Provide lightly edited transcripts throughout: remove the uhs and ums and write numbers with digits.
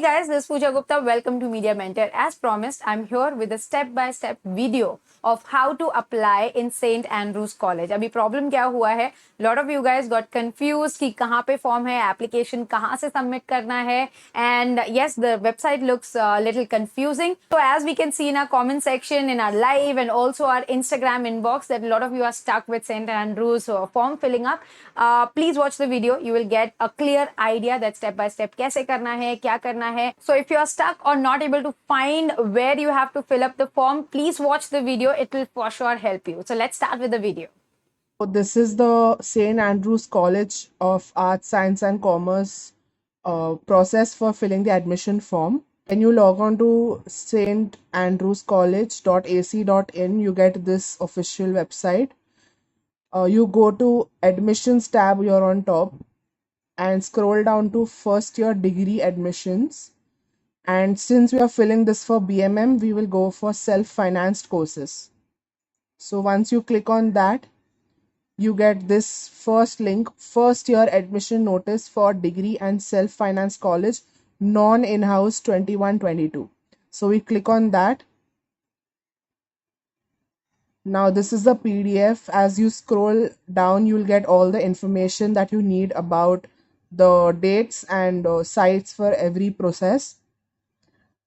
guys, this is Pooja Gupta. Welcome to Media Mentor. As promised, I'm here with a step-by-step video of how to apply in St. Andrews College. अभी problem क्या हुआ है? Lot of you guys got confused कि कहाँ पे form है, application कहाँ से submit करना है, and yes, the website looks a little confusing. So as we can see in our comment section, in our live, and also our Instagram inbox, that a lot of you are stuck with St. Andrews form filling up. Please watch the video. You will get a clear idea that step by step कैसे करना है, क्या करना है. So if you are stuck or not able to find where you have to fill up the form, please watch the video. It will for sure help you. So let's start with the video. So this is the St. Andrews College of Arts, Science and Commerce process for filling the admission form. When you log on to standrewscollege.ac.in, you get this official website. You go to admissions tab here on top and scroll down to first year degree admissions. And since we are filling this for BMM, we will go for self-financed courses. So once you click on that, you get this first link, first year admission notice for degree and self-finance college, non-in-house 21-22. So we click on that. Now this is the PDF. As you scroll down, you'll get all the information that you need about the dates and sites for every process.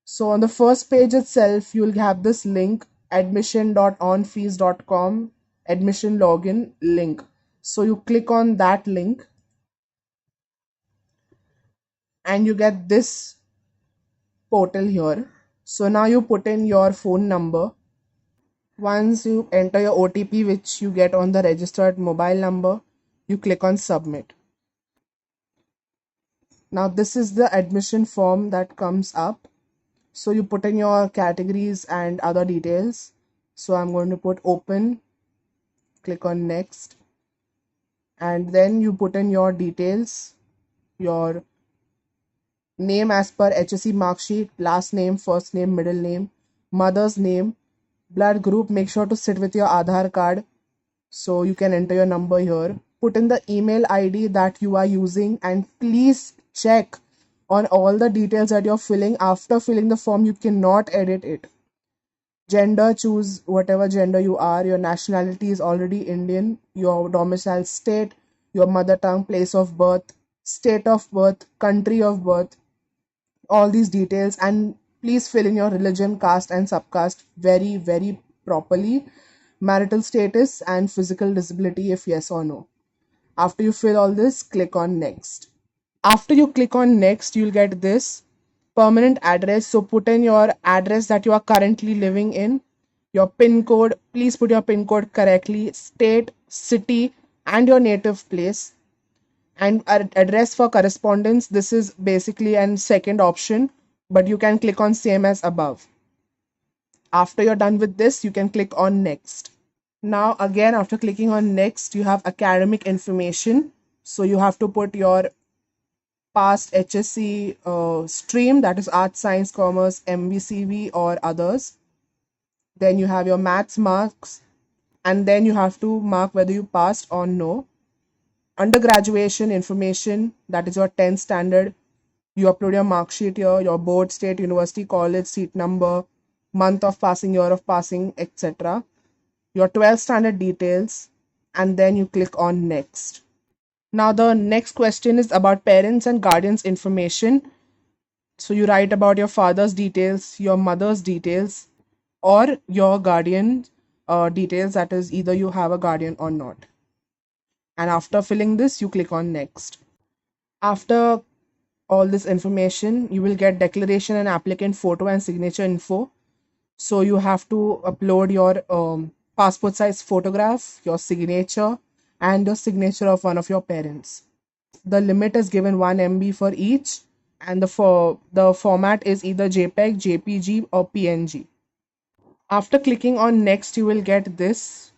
So on the first page itself, you'll have this link, admission.onfees.com admission login link. So you click on that link and you get this portal here. So now you put in your phone number. Once you enter your OTP, which you get on the registered mobile number, you click on submit. Now this is the admission form that comes up. So you put in your categories and other details. So I'm going to put open, click on next, and then you put in your details, your name as per HSC mark sheet, last name, first name, middle name, mother's name, blood group. Make sure to sit with your Aadhaar card so you can enter your number here. Put in the email ID that you are using and please check on all the details that you're filling. After filling the form, you cannot edit it. Gender, choose whatever gender you are. Your nationality is already Indian. Your domicile state, your mother tongue, place of birth, state of birth, country of birth, all these details. And please fill in your religion, caste and subcaste very properly. Marital status and physical disability if yes or no. After you fill all this, click on next. After you click on next, you'll get this permanent address. So put in your address that you are currently living in, your PIN code. Please put your PIN code correctly, state, city, and your native place. And address for correspondence. This is basically an second option, but you can click on same as above. After you're done with this, you can click on next. Now again, after clicking on next, you have academic information. So you have to put your past HSC stream, that is arts, science, commerce, MBCV or others. Then you have your maths marks, and then you have to mark whether you passed or no. Undergraduation information, that is your 10th standard. You upload your mark sheet here, your board, state, university, college, seat number, month of passing, year of passing, etc. Your 12th standard details, and then you click on next. Now the next question is about parents and guardians information. So you write about your father's details, your mother's details, or your guardian details, that is either you have a guardian or not. And after filling this, you click on next. After all this information, you will get declaration and applicant photo and signature info. So you have to upload your passport size photograph, your signature, and the signature of one of your parents. The limit is given 1 MB for each, and the format is either JPEG, JPG, or PNG. After clicking on next, you will get this,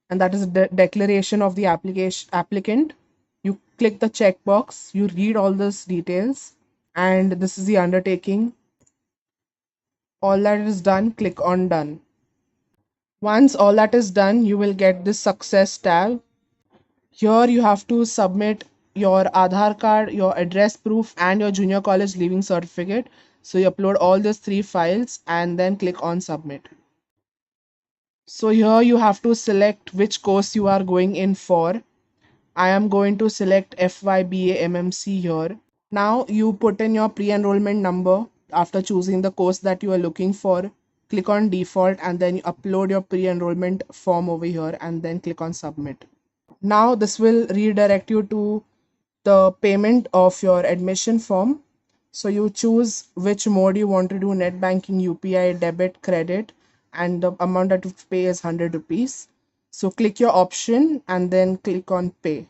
and that is the declaration of the applicant. You click the checkbox, you read all those details, and this is the undertaking. All that is done, click on done. Once all that is done, you will get this success tab. Here you have to submit your Aadhaar card, your address proof, and your junior college leaving certificate. So you upload all these 3 files and then click on submit. So here you have to select which course you are going in for. I am going to select FYBA MMC here. Now you put in your pre-enrollment number after choosing the course that you are looking for. Click on default and then you upload your pre-enrollment form over here and then click on submit. Now this will redirect you to the payment of your admission form. So you choose which mode you want to do: net banking, UPI, debit, credit, and the amount that you pay is 100 rupees. So click your option and then click on pay.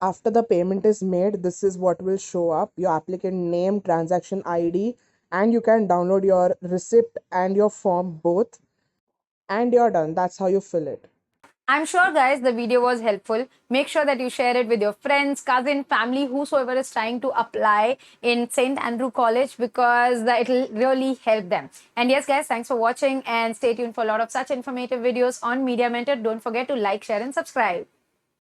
After the payment is made, this is what will show up: your applicant name, transaction ID, and you can download your receipt and your form both, and you're done. That's how you fill it. I'm sure, guys, the video was helpful. Make sure that you share it with your friends, cousin, family, whosoever is trying to apply in St. Andrew College, because it'll really help them. And yes, guys, thanks for watching and stay tuned for a lot of such informative videos on Media Mentor. Don't forget to like, share, and subscribe.